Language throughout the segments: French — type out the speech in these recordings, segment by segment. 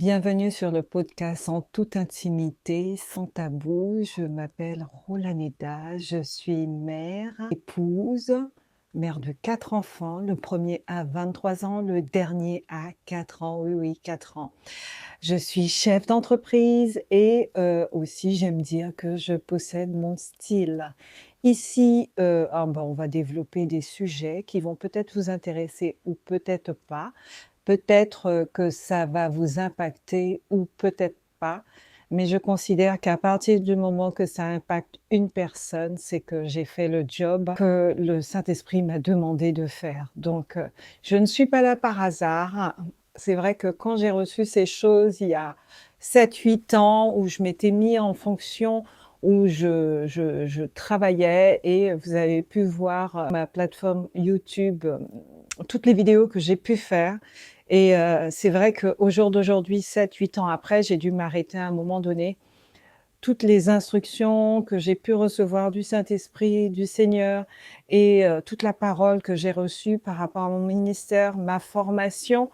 Bienvenue sur le podcast En toute intimité, sans tabou. Je m'appelle Rolaneda, je suis mère, épouse, mère de 4 enfants. Le premier a 23 ans, le dernier a 4 ans. Oui, 4 ans. Je suis chef d'entreprise et aussi j'aime dire que je possède mon style. Ici, on va développer des sujets qui vont peut-être vous intéresser ou peut-être pas. Peut-être que ça va vous impacter ou peut-être pas, mais je considère qu'à partir du moment que ça impacte une personne, c'est que j'ai fait le job que le Saint-Esprit m'a demandé de faire. Donc, je ne suis pas là par hasard. C'est vrai que quand j'ai reçu ces choses il y a 7-8 ans, où je m'étais mis en fonction, où je travaillais et vous avez pu voir ma plateforme YouTube, toutes les vidéos que j'ai pu faire. Et c'est vrai qu'au jour d'aujourd'hui, 7-8 ans après, j'ai dû m'arrêter à un moment donné. Toutes les instructions que j'ai pu recevoir du Saint-Esprit, du Seigneur et toute la parole que j'ai reçue par rapport à mon ministère, ma formation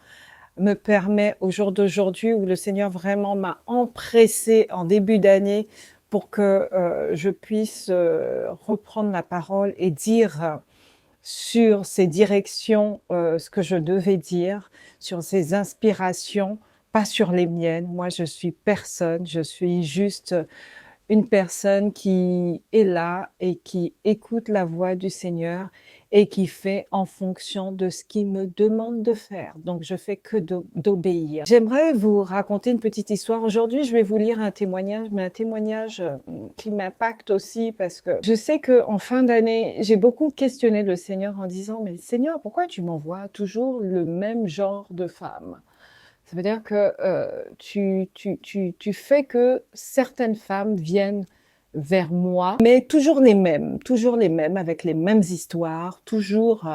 me permet au jour d'aujourd'hui où le Seigneur vraiment m'a empressée en début d'année pour que je puisse reprendre la parole et dire sur ces directions, ce que je devais dire, sur ces inspirations, pas sur les miennes. Moi, je suis personne, je suis juste une personne qui est là et qui écoute la voix du Seigneur et qui fait en fonction de ce qu'il me demande de faire. Donc, je fais que d'obéir. J'aimerais vous raconter une petite histoire. Aujourd'hui, je vais vous lire un témoignage, mais un témoignage qui m'impacte aussi parce que je sais qu'en fin d'année, j'ai beaucoup questionné le Seigneur en disant, mais Seigneur, pourquoi tu m'envoies toujours le même genre de femme? Ça veut dire que tu fais que certaines femmes viennent vers moi, mais toujours les mêmes, avec les mêmes histoires, toujours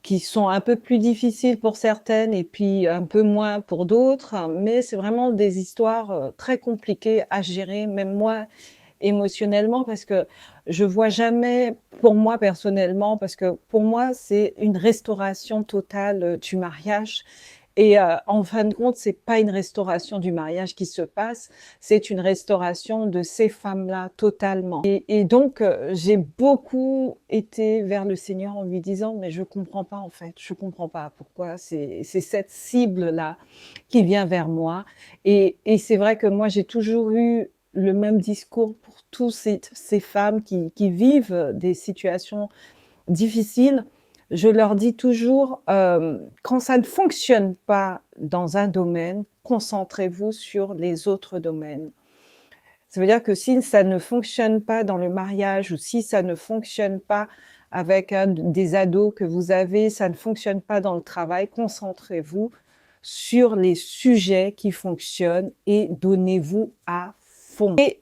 qui sont un peu plus difficiles pour certaines et puis un peu moins pour d'autres, mais c'est vraiment des histoires très compliquées à gérer, même moi émotionnellement, parce que je vois jamais, pour moi personnellement, parce que pour moi c'est une restauration totale du mariage. Et en fin de compte, c'est pas une restauration du mariage qui se passe, c'est une restauration de ces femmes-là totalement. Et donc, j'ai beaucoup été vers le Seigneur en lui disant, mais je comprends pas en fait, je comprends pas pourquoi c'est cette cible-là qui vient vers moi. Et c'est vrai que moi, j'ai toujours eu le même discours pour toutes ces femmes qui vivent des situations difficiles. Je leur dis toujours, quand ça ne fonctionne pas dans un domaine, concentrez-vous sur les autres domaines. Ça veut dire que si ça ne fonctionne pas dans le mariage ou si ça ne fonctionne pas avec des ados que vous avez, ça ne fonctionne pas dans le travail, concentrez-vous sur les sujets qui fonctionnent et donnez-vous à fond. Et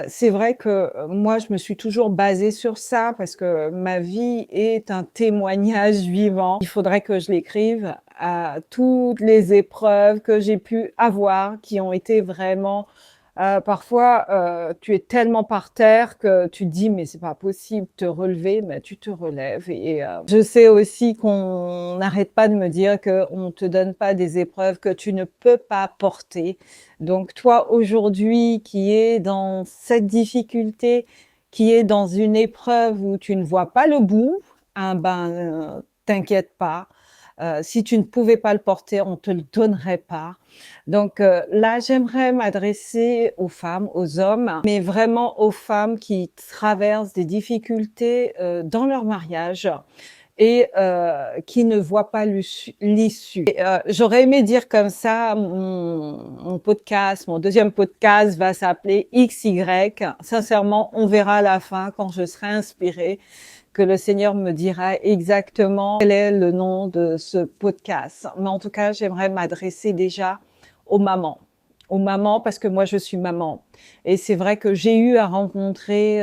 c'est vrai que moi, je me suis toujours basée sur ça parce que ma vie est un témoignage vivant. Il faudrait que je l'écrive à toutes les épreuves que j'ai pu avoir, qui ont été vraiment parfois, tu es tellement par terre que tu te dis: «Mais c'est pas possible, te relever», mais tu te relèves et je sais aussi qu'on n'arrête pas de me dire qu'on te donne pas des épreuves que tu ne peux pas porter. Donc toi, aujourd'hui, qui es dans cette difficulté, qui est dans une épreuve où tu ne vois pas le bout, hein, t'inquiète pas. Si tu ne pouvais pas le porter, on te le donnerait pas. Donc là, j'aimerais m'adresser aux femmes, aux hommes, mais vraiment aux femmes qui traversent des difficultés dans leur mariage et qui ne voient pas l'issue. J'aurais aimé dire comme ça, mon podcast, mon deuxième podcast va s'appeler XY. Sincèrement, on verra à la fin quand je serai inspirée que le Seigneur me dira exactement quel est le nom de ce podcast. Mais en tout cas, j'aimerais m'adresser déjà aux mamans. Aux mamans parce que moi, je suis maman. Et c'est vrai que j'ai eu à rencontrer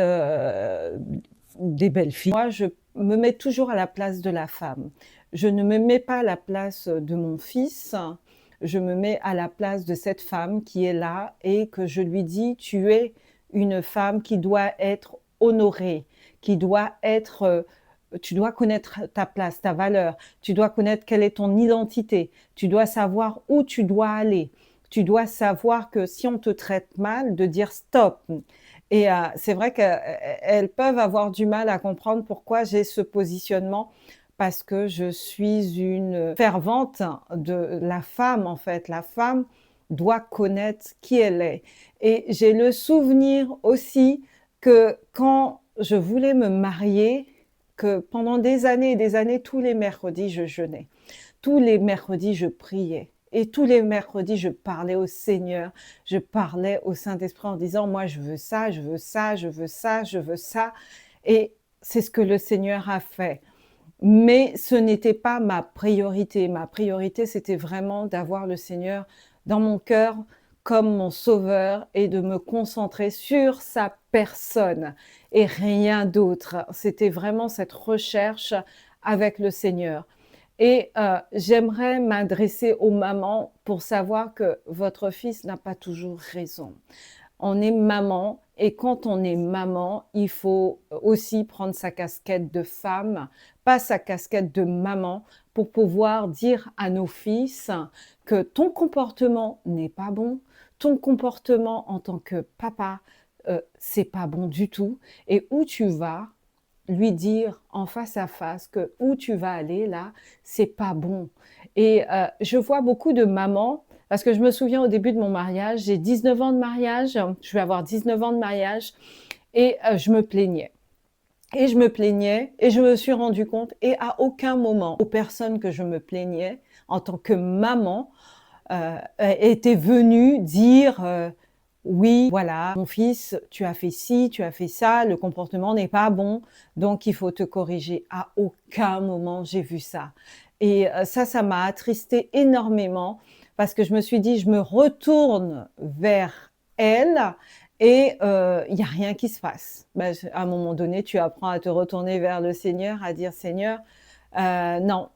des belles filles. Moi, je me mets toujours à la place de la femme. Je ne me mets pas à la place de mon fils. Je me mets à la place de cette femme qui est là et que je lui dis, tu es une femme qui doit être honorée, qui doit être, tu dois connaître ta place, ta valeur, tu dois connaître quelle est ton identité, tu dois savoir où tu dois aller, Tu dois savoir que si on te traite mal, de dire stop. Et c'est vrai qu'elles peuvent avoir du mal à comprendre pourquoi j'ai ce positionnement, parce que je suis une fervente de la femme, en fait. La femme doit connaître qui elle est. Et j'ai le souvenir aussi que quand je voulais me marier, que pendant des années et des années, tous les mercredis, je jeûnais. Tous les mercredis, je priais. Et tous les mercredis, je parlais au Seigneur, je parlais au Saint-Esprit en disant, moi, je veux ça, je veux ça, je veux ça, je veux ça. Et c'est ce que le Seigneur a fait. Mais ce n'était pas ma priorité. Ma priorité, c'était vraiment d'avoir le Seigneur dans mon cœur comme mon sauveur et de me concentrer sur sa personne et rien d'autre. C'était vraiment cette recherche avec le Seigneur. Et j'aimerais m'adresser aux mamans pour savoir que votre fils n'a pas toujours raison. On est maman et quand on est maman, il faut aussi prendre sa casquette de femme, pas sa casquette de maman, pour pouvoir dire à nos fils que ton comportement n'est pas bon, ton comportement en tant que papa, c'est pas bon du tout, et où tu vas, lui dire en face à face que où tu vas aller là, c'est pas bon. Et je vois beaucoup de mamans, parce que je me souviens au début de mon mariage, j'ai 19 ans de mariage, je vais avoir 19 ans de mariage, et je me plaignais. Et je me plaignais, et je me suis rendu compte, et à aucun moment, aux personnes que je me plaignais, en tant que maman, était venue dire oui, voilà, mon fils, tu as fait ci, tu as fait ça, le comportement n'est pas bon, donc il faut te corriger. À aucun moment j'ai vu ça. Et ça m'a attristée énormément parce que je me suis dit, je me retourne vers elle et il n'y a rien qui se passe. Ben, à un moment donné, tu apprends à te retourner vers le Seigneur, à dire Seigneur, non,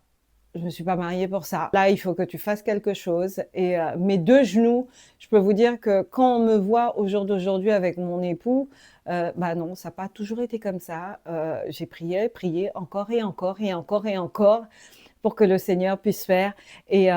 je me suis pas mariée pour ça. Là, il faut que tu fasses quelque chose. Et mes deux genoux, je peux vous dire que quand on me voit au jour d'aujourd'hui avec mon époux, bah non, ça n'a pas toujours été comme ça. J'ai prié, prié encore et encore et encore et encore pour que le Seigneur puisse faire. Et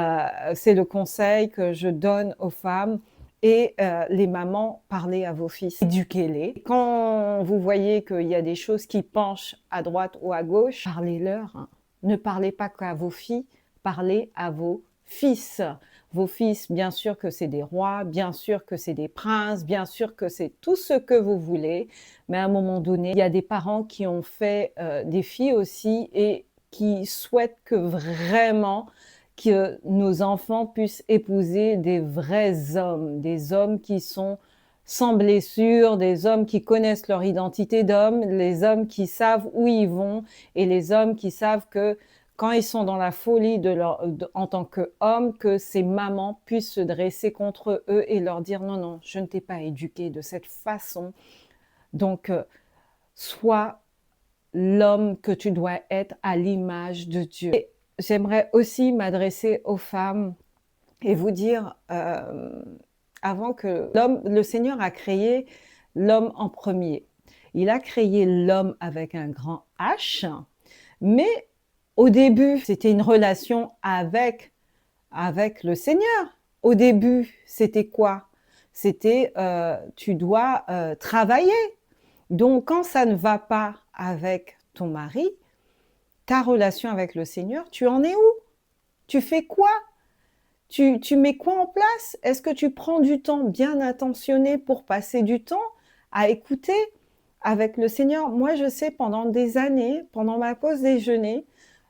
c'est le conseil que je donne aux femmes. Et les mamans, parlez à vos fils, éduquez-les. Quand vous voyez qu'il y a des choses qui penchent à droite ou à gauche, parlez-leur, hein. Ne parlez pas qu'à vos filles, parlez à vos fils. Vos fils, bien sûr que c'est des rois, bien sûr que c'est des princes, bien sûr que c'est tout ce que vous voulez, mais à un moment donné, il y a des parents qui ont fait des filles aussi et qui souhaitent que vraiment que nos enfants puissent épouser des vrais hommes, des hommes qui sont sans blessure, des hommes qui connaissent leur identité d'homme, les hommes qui savent où ils vont et les hommes qui savent que quand ils sont dans la folie en tant qu'hommes, que ces mamans puissent se dresser contre eux et leur dire non, non, je ne t'ai pas éduqué de cette façon. Donc, sois l'homme que tu dois être à l'image de Dieu. Et j'aimerais aussi m'adresser aux femmes et vous dire, avant que le Seigneur a créé l'homme en premier. Il a créé l'homme avec un grand H, mais au début, c'était une relation avec le Seigneur. Au début, c'était quoi? C'était tu dois travailler. Donc, quand ça ne va pas avec ton mari, ta relation avec le Seigneur, tu en es où? Tu fais quoi? Tu mets quoi en place? Est-ce que tu prends du temps bien attentionné pour passer du temps à écouter avec le Seigneur? Moi, je sais, pendant des années, pendant ma pause déjeuner,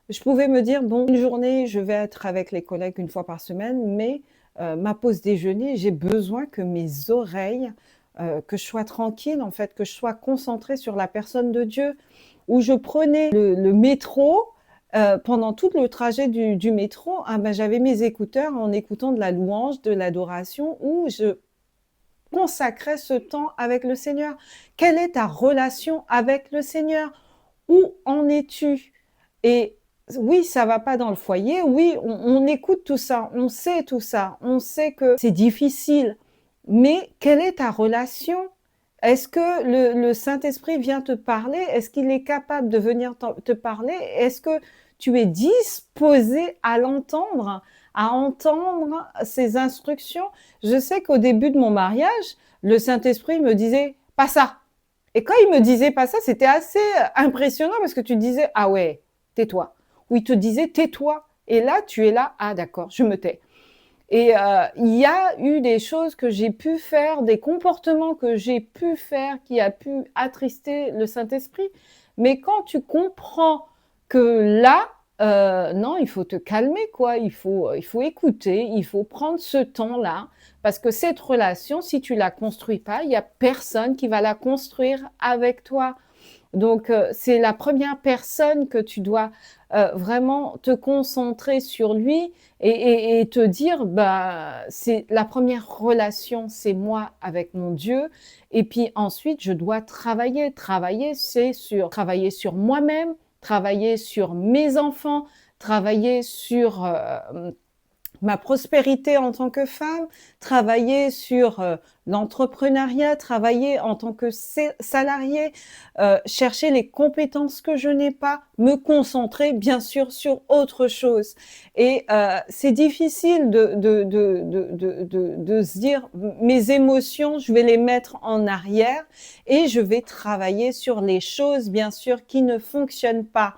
je pouvais me dire, bon, une journée, je vais être avec les collègues une fois par semaine, mais ma pause déjeuner, j'ai besoin que mes oreilles, que je sois tranquille, en fait, que je sois concentrée sur la personne de Dieu. Où je prenais le métro, pendant tout le trajet du métro, ah ben, j'avais mes écouteurs en écoutant de la louange, de l'adoration, où je consacrais ce temps avec le Seigneur. Quelle est ta relation avec le Seigneur? Où en es-tu? Et oui, ça va pas dans le foyer, oui, on écoute tout ça, on sait tout ça, on sait que c'est difficile, mais quelle est ta relation? Est-ce que le Saint-Esprit vient te parler? Est-ce qu'il est capable de venir te parler? Est-ce que tu es disposé à l'entendre, à entendre ces instructions. Je sais qu'au début de mon mariage, le Saint-Esprit me disait: «Pas ça». Et quand il me disait pas ça, c'était assez impressionnant parce que tu disais: «Ah ouais, tais-toi». Ou il te disait: «Tais-toi». Et là, tu es là: «Ah d'accord, je me tais». Et il y a eu des choses que j'ai pu faire, des comportements que j'ai pu faire qui a pu attrister le Saint-Esprit. Mais quand tu comprends que là, non, il faut te calmer, quoi. Il faut écouter, il faut prendre ce temps-là. Parce que cette relation, si tu la construis pas, il y a personne qui va la construire avec toi. Donc, c'est la première personne que tu dois vraiment te concentrer sur lui et te dire, bah, c'est la première relation, c'est moi avec mon Dieu. Et puis ensuite, je dois travailler. Travailler, c'est sur travailler sur moi-même, travailler sur mes enfants, travailler sur ma prospérité en tant que femme, travailler sur l'entrepreneuriat, travailler en tant que salarié, chercher les compétences que je n'ai pas, me concentrer bien sûr sur autre chose. Et c'est difficile de se dire mes émotions, je vais les mettre en arrière et je vais travailler sur les choses bien sûr qui ne fonctionnent pas.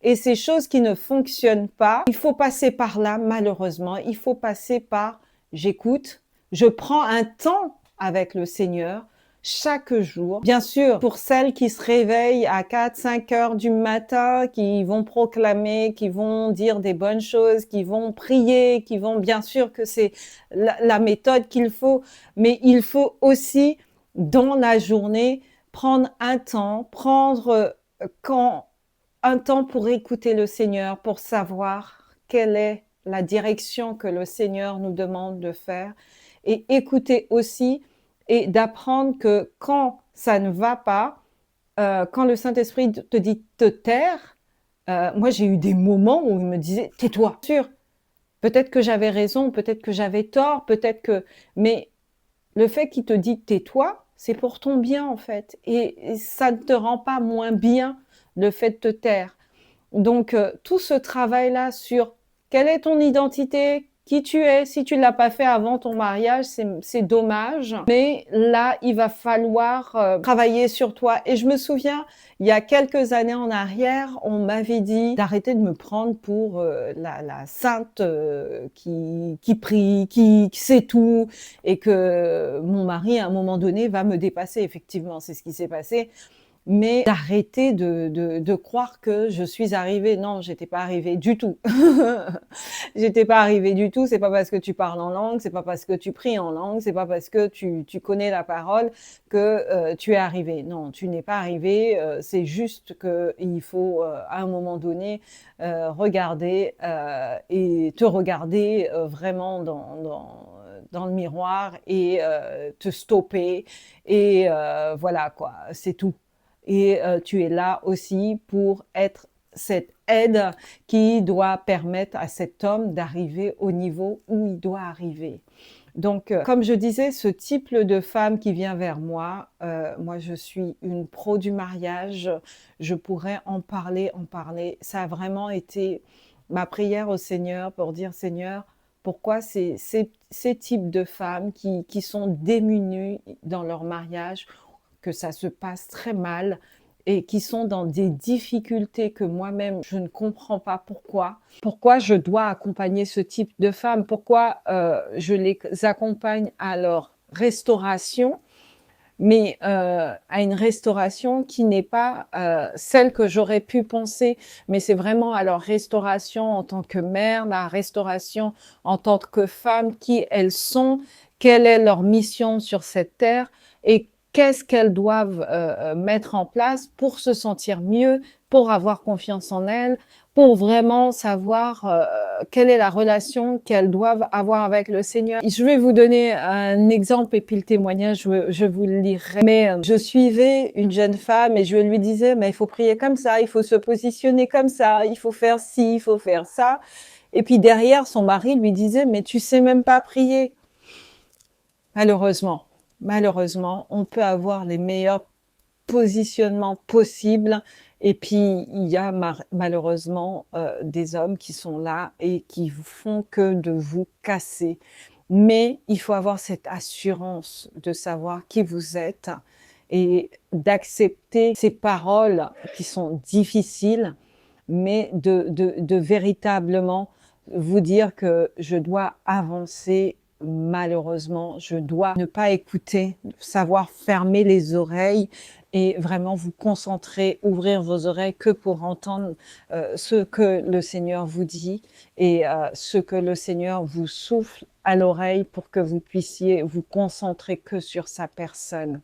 Et ces choses qui ne fonctionnent pas, il faut passer par là, malheureusement. Il faut passer par j'écoute, je prends un temps avec le Seigneur chaque jour. Bien sûr, pour celles qui se réveillent à 4-5 heures du matin, qui vont proclamer, qui vont dire des bonnes choses, qui vont prier, qui vont, bien sûr que c'est la méthode qu'il faut, mais il faut aussi, dans la journée, prendre un temps, prendre quand un temps pour écouter le Seigneur, pour savoir quelle est la direction que le Seigneur nous demande de faire et écouter aussi et d'apprendre que quand ça ne va pas, quand le Saint-Esprit te dit te taire, moi j'ai eu des moments où il me disait tais-toi. Sûr, peut-être que j'avais raison, peut-être que j'avais tort, peut-être que, mais le fait qu'il te dit tais-toi, c'est pour ton bien en fait, et ça ne te rend pas moins bien le fait de te taire. Donc, tout ce travail-là sur quelle est ton identité, qui tu es, si tu ne l'as pas fait avant ton mariage, c'est dommage. Mais là, il va falloir travailler sur toi. Et je me souviens, il y a quelques années en arrière, on m'avait dit d'arrêter de me prendre pour la sainte qui prie, qui sait tout, et que mon mari, à un moment donné, va me dépasser. Effectivement, c'est ce qui s'est passé. Mais d'arrêter de croire que je suis arrivée. Non, j'étais pas arrivée du tout. J'étais pas arrivée du tout. C'est pas parce que tu parles en langue, c'est pas parce que tu pries en langue, c'est pas parce que tu connais la parole que tu es arrivée. Non, tu n'es pas arrivée. C'est juste qu'il faut à un moment donné regarder et te regarder vraiment dans le miroir et te stopper et voilà quoi, c'est tout. Et tu es là aussi pour être cette aide qui doit permettre à cet homme d'arriver au niveau où il doit arriver. Donc, comme je disais, ce type de femme qui vient vers moi, moi je suis une pro du mariage, je pourrais en parler, en parler. Ça a vraiment été ma prière au Seigneur pour dire: «Seigneur, pourquoi ces types de femmes qui sont démunies dans leur mariage, que ça se passe très mal et qui sont dans des difficultés que moi-même je ne comprends pas pourquoi. Pourquoi je dois accompagner ce type de femmes? Pourquoi je les accompagne à leur restauration, mais à une restauration qui n'est pas celle que j'aurais pu penser, mais c'est vraiment à leur restauration en tant que mère, la restauration en tant que femme, qui elles sont, quelle est leur mission sur cette terre et qu'est-ce qu'elles doivent mettre en place pour se sentir mieux, pour avoir confiance en elles, pour vraiment savoir quelle est la relation qu'elles doivent avoir avec le Seigneur. Je vais vous donner un exemple et puis le témoignage, je vous le lirai. Mais je suivais une jeune femme et je lui disais, mais il faut prier comme ça, il faut se positionner comme ça, il faut faire ci, il faut faire ça. Et puis derrière, son mari lui disait, mais tu sais même pas prier. Malheureusement, on peut avoir les meilleurs positionnements possibles Et puis, il y a malheureusement des hommes qui sont là et qui font que de vous casser. Mais il faut avoir cette assurance de savoir qui vous êtes et d'accepter ces paroles qui sont difficiles, mais de véritablement vous dire que je dois avancer. Malheureusement, je dois ne pas écouter, savoir fermer les oreilles et vraiment vous concentrer, ouvrir vos oreilles que pour entendre ce que le Seigneur vous dit et ce que le Seigneur vous souffle à l'oreille pour que vous puissiez vous concentrer que sur sa personne.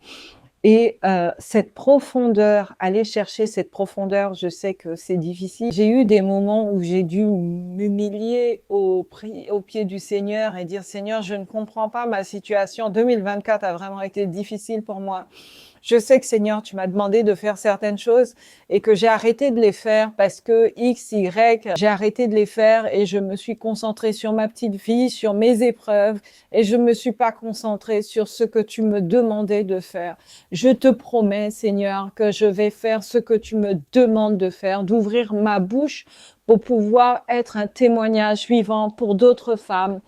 Et cette profondeur, aller chercher cette profondeur, je sais que c'est difficile. J'ai eu des moments où j'ai dû m'humilier au pied du Seigneur et dire: Seigneur, je ne comprends pas ma situation. 2024 a vraiment été difficile pour moi. Je sais que Seigneur, tu m'as demandé de faire certaines choses et que j'ai arrêté de les faire parce que X, Y, j'ai arrêté de les faire et je me suis concentrée sur ma petite vie, sur mes épreuves et je me suis pas concentrée sur ce que tu me demandais de faire. Je te promets, Seigneur, que je vais faire ce que tu me demandes de faire, d'ouvrir ma bouche pour pouvoir être un témoignage vivant pour d'autres femmes.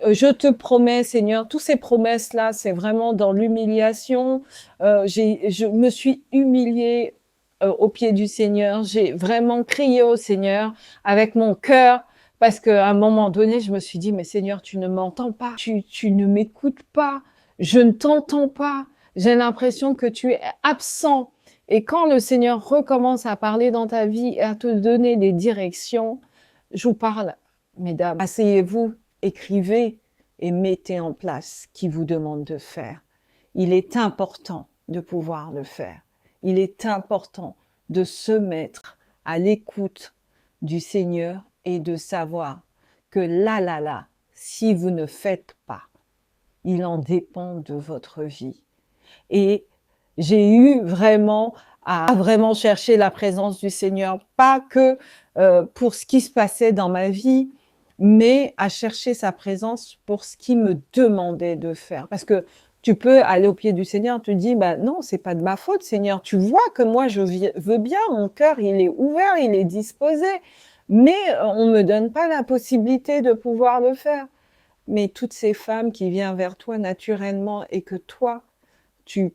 Je te promets, Seigneur, toutes ces promesses-là, c'est vraiment dans l'humiliation. Je me suis humiliée au pied du Seigneur. J'ai vraiment crié au Seigneur avec mon cœur parce qu'à un moment donné, je me suis dit, mais Seigneur, tu ne m'entends pas, tu ne m'écoutes pas, je ne t'entends pas. J'ai l'impression que tu es absent. Et quand le Seigneur recommence à parler dans ta vie et à te donner des directions, je vous parle, mesdames, asseyez-vous, écrivez et mettez en place ce qu'il vous demande de faire. Il est important de pouvoir le faire. Il est important de se mettre à l'écoute du Seigneur et de savoir que là, si vous ne faites pas, il en dépend de votre vie. Et j'ai eu vraiment à vraiment chercher la présence du Seigneur, pas que pour ce qui se passait dans ma vie, mais à chercher sa présence pour ce qu'il me demandait de faire. Parce que tu peux aller au pied du Seigneur, tu te dis, bah non, c'est pas de ma faute, Seigneur. Tu vois que moi, je veux bien, mon cœur, il est ouvert, il est disposé, mais on me donne pas la possibilité de pouvoir le faire. Mais toutes ces femmes qui viennent vers toi naturellement et que toi, tu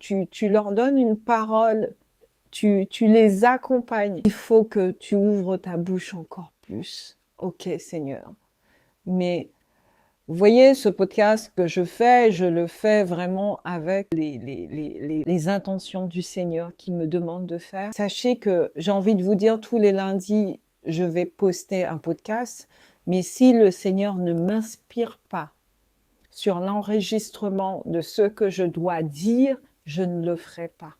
leur donnes une parole, tu les accompagnes. Il faut que tu ouvres ta bouche encore plus. Ok, Seigneur. Mais vous voyez, ce podcast que je le fais vraiment avec les intentions du Seigneur qui me demande de faire. Sachez que j'ai envie de vous dire, tous les lundis, je vais poster un podcast, mais si le Seigneur ne m'inspire pas sur l'enregistrement de ce que je dois dire, je ne le ferai pas.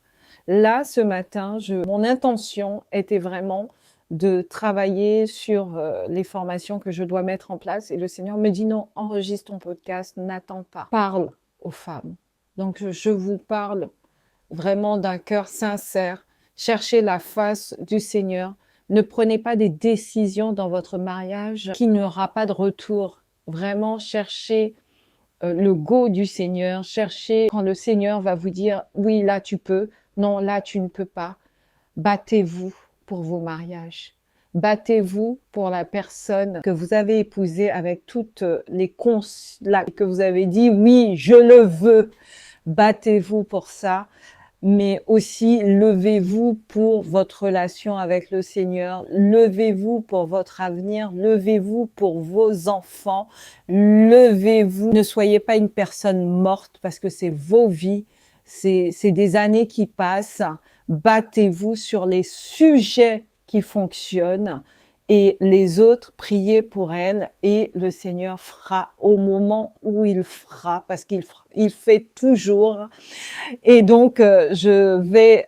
Là, ce matin, mon intention était vraiment de travailler sur les formations que je dois mettre en place. Et le Seigneur me dit non, enregistre ton podcast, n'attends pas. Parle aux femmes. Donc, je vous parle vraiment d'un cœur sincère. Cherchez la face du Seigneur. Ne prenez pas des décisions dans votre mariage qui n'aura pas de retour. Vraiment, cherchez le go du Seigneur. Cherchez quand le Seigneur va vous dire oui, là tu peux, non, là tu ne peux pas. Battez-vous pour vos mariages. Battez-vous pour la personne que vous avez épousée avec toutes les que vous avez dit oui, je le veux. Battez-vous pour ça. Mais aussi, levez-vous pour votre relation avec le Seigneur, levez-vous pour votre avenir, levez-vous pour vos enfants, levez-vous. Ne soyez pas une personne morte parce que c'est vos vies, c'est des années qui passent. Battez-vous sur les sujets qui fonctionnent et les autres, priez pour elles et le Seigneur fera au moment où il fera, parce qu'il fait toujours. Et donc, je vais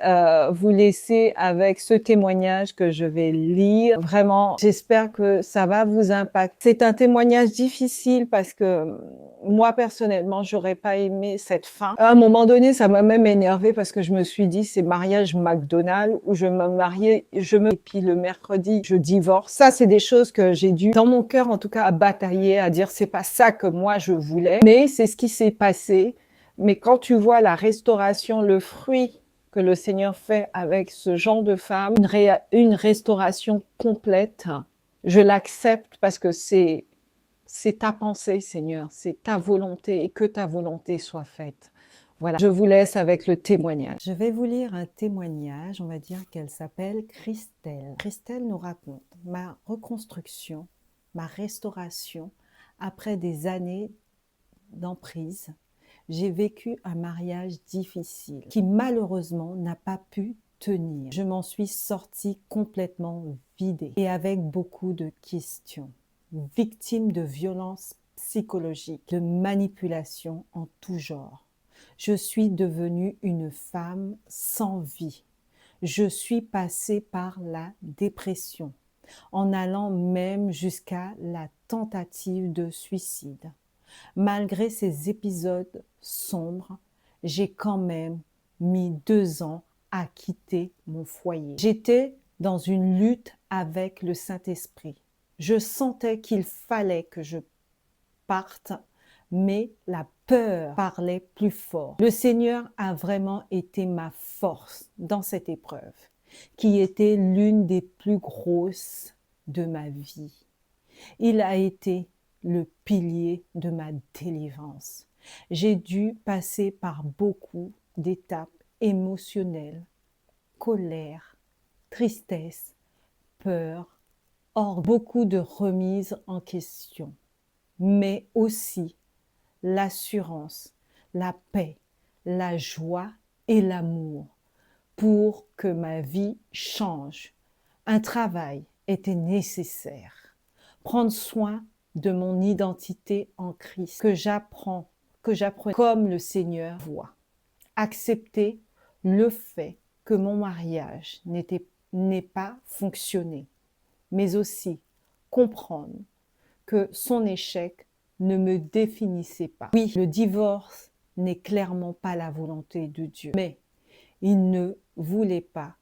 vous laisser avec ce témoignage que je vais lire. Vraiment, j'espère que ça va vous impacter. C'est un témoignage difficile parce que moi, personnellement, j'aurais pas aimé cette fin. À un moment donné, ça m'a même énervée parce que je me suis dit, c'est mariage McDonald's où je me mariais, et puis le mercredi, je divorce. Ça, c'est des choses que j'ai dû, dans mon cœur en tout cas, à batailler, à dire, c'est pas ça que moi je voulais, mais c'est ce qui s'est passé. Mais quand tu vois la restauration, le fruit que le Seigneur fait avec ce genre de femme, une restauration complète. Je l'accepte parce que c'est ta pensée, Seigneur, c'est ta volonté et que ta volonté soit faite. Voilà, je vous laisse avec le témoignage. Je vais vous lire un témoignage, on va dire qu'elle s'appelle Christelle. Christelle nous raconte ma reconstruction, ma restauration après des années d'emprise. J'ai vécu un mariage difficile qui malheureusement n'a pas pu tenir. Je m'en suis sortie complètement vidée et avec beaucoup de questions. Victime de violences psychologiques, de manipulations en tout genre. Je suis devenue une femme sans vie. Je suis passée par la dépression, en allant même jusqu'à la tentative de suicide. Malgré ces épisodes sombres, j'ai quand même mis 2 ans à quitter mon foyer. J'étais dans une lutte avec le Saint-Esprit. Je sentais qu'il fallait que je parte, mais la peur parlait plus fort. Le Seigneur a vraiment été ma force dans cette épreuve, qui était l'une des plus grosses de ma vie. Il a été le pilier de ma délivrance. J'ai dû passer par beaucoup d'étapes émotionnelles, colère, tristesse, peur, beaucoup de remises en question, mais aussi l'assurance, la paix, la joie et l'amour pour que ma vie change. Un travail était nécessaire. Prendre soin de mon identité en Christ, que j'apprends comme le Seigneur voit. Accepter le fait que mon mariage n'ait pas fonctionné, mais aussi comprendre que son échec ne me définissait pas. Oui, le divorce n'est clairement pas la volonté de Dieu, mais il ne voulait pas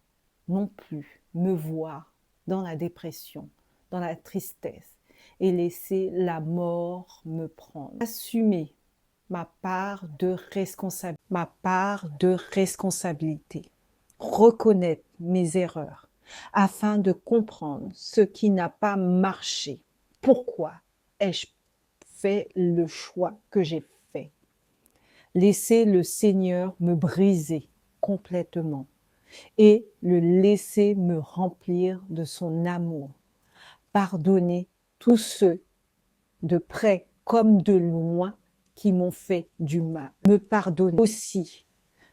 non plus me voir dans la dépression, dans la tristesse et laisser la mort me prendre. Assumer ma part de responsabilité, reconnaître mes erreurs afin de comprendre ce qui n'a pas marché. Pourquoi ai-je fait le choix que j'ai fait? Laisser le Seigneur me briser complètement et le laisser me remplir de son amour. Pardonner tous ceux de près comme de loin qui m'ont fait du mal. Me pardonner aussi,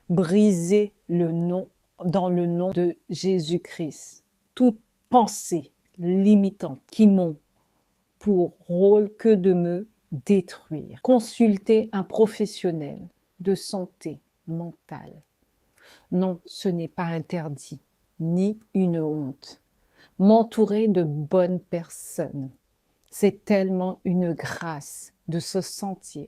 briser dans le nom de Jésus-Christ. Toute pensée limitante qui m'ont pour rôle que de me détruire. Consulter un professionnel de santé mentale. Non, ce n'est pas interdit, ni une honte. M'entourer de bonnes personnes. C'est tellement une grâce de se sentir.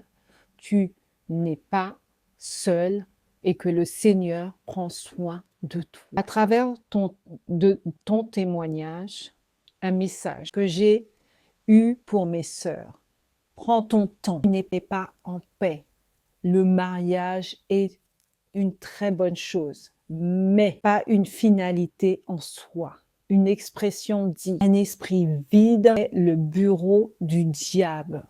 Tu n'es pas seul et que le Seigneur prend soin de toi. À travers ton témoignage, un message que j'ai eu pour mes sœurs. Prends ton temps. Tu n'es pas en paix. Le mariage est une très bonne chose, mais pas une finalité en soi. Une expression dit, un esprit vide est le bureau du diable.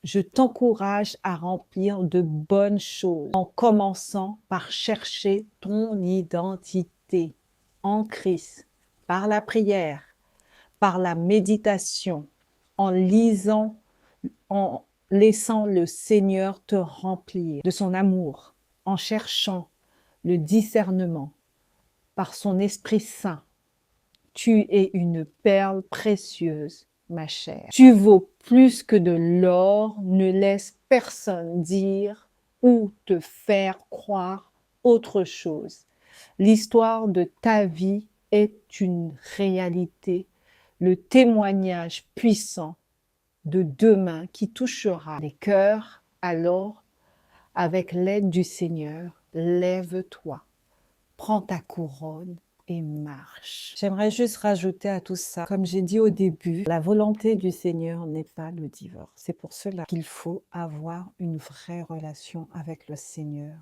Je t'encourage à remplir de bonnes choses en commençant par chercher ton identité en Christ, par la prière, par la méditation, en lisant, en laissant le Seigneur te remplir de son amour, en cherchant le discernement par son Esprit Saint. Tu es une perle précieuse, ma chère. Tu vaux plus que de l'or. Ne laisse personne dire ou te faire croire autre chose. L'histoire de ta vie est une réalité, le témoignage puissant de demain qui touchera les cœurs. Alors, avec l'aide du Seigneur, lève-toi, prends ta couronne et marche. J'aimerais juste rajouter à tout ça, comme j'ai dit au début, la volonté du Seigneur n'est pas le divorce. C'est pour cela qu'il faut avoir une vraie relation avec le Seigneur.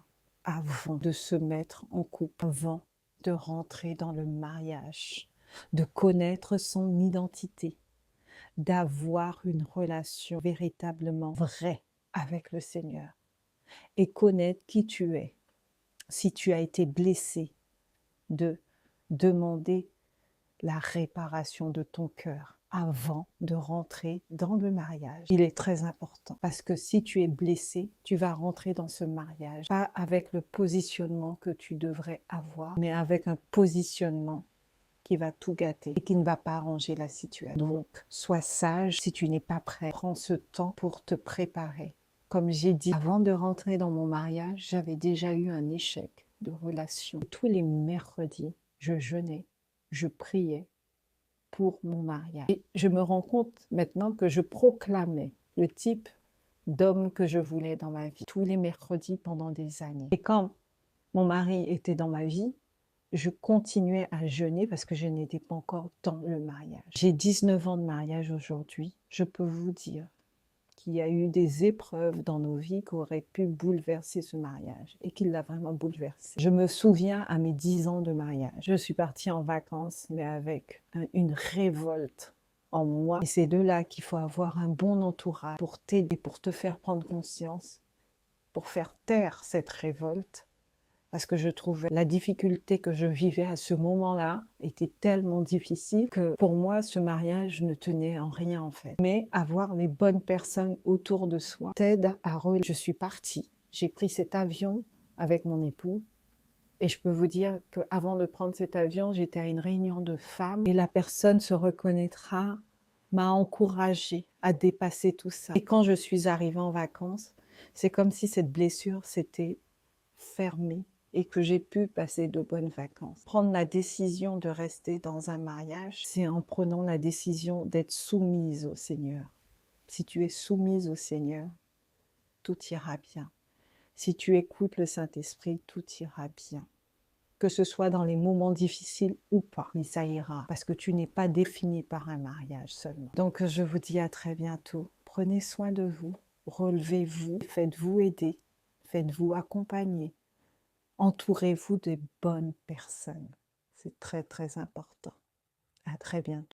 avant de se mettre en couple, avant de rentrer dans le mariage, de connaître son identité, d'avoir une relation véritablement vraie avec le Seigneur et connaître qui tu es. Si tu as été blessé, de demander la réparation de ton cœur avant de rentrer dans le mariage. Il est très important parce que si tu es blessé, tu vas rentrer dans ce mariage, pas avec le positionnement que tu devrais avoir, mais avec un positionnement qui va tout gâter et qui ne va pas arranger la situation. Donc, sois sage si tu n'es pas prêt. Prends ce temps pour te préparer. Comme j'ai dit, avant de rentrer dans mon mariage, j'avais déjà eu un échec de relation. Tous les mercredis, je jeûnais, je priais pour mon mariage. Et je me rends compte maintenant que je proclamais le type d'homme que je voulais dans ma vie, tous les mercredis pendant des années. Et quand mon mari était dans ma vie, je continuais à jeûner parce que je n'étais pas encore dans le mariage. J'ai 19 ans de mariage aujourd'hui. Je peux vous dire qu'il y a eu des épreuves dans nos vies qui auraient pu bouleverser ce mariage et qu'il l'a vraiment bouleversé. Je me souviens à mes 10 ans de mariage, je suis partie en vacances mais avec une révolte en moi. Et c'est de là qu'il faut avoir un bon entourage pour t'aider, pour te faire prendre conscience, pour faire taire cette révolte. Parce que je trouvais la difficulté que je vivais à ce moment-là était tellement difficile que pour moi, ce mariage ne tenait en rien en fait. Mais avoir les bonnes personnes autour de soi t'aide à relayer. Je suis partie, j'ai pris cet avion avec mon époux et je peux vous dire qu'avant de prendre cet avion, j'étais à une réunion de femmes et la personne se reconnaîtra, m'a encouragée à dépasser tout ça. Et quand je suis arrivée en vacances, c'est comme si cette blessure s'était fermée et que j'ai pu passer de bonnes vacances. Prendre la décision de rester dans un mariage, c'est en prenant la décision d'être soumise au Seigneur. Si tu es soumise au Seigneur, tout ira bien. Si tu écoutes le Saint-Esprit, tout ira bien. Que ce soit dans les moments difficiles ou pas, mais ça ira, parce que tu n'es pas défini par un mariage seulement. Donc je vous dis à très bientôt. Prenez soin de vous, relevez-vous, faites-vous aider, faites-vous accompagner. Entourez-vous de bonnes personnes. C'est très, très important. À très bientôt.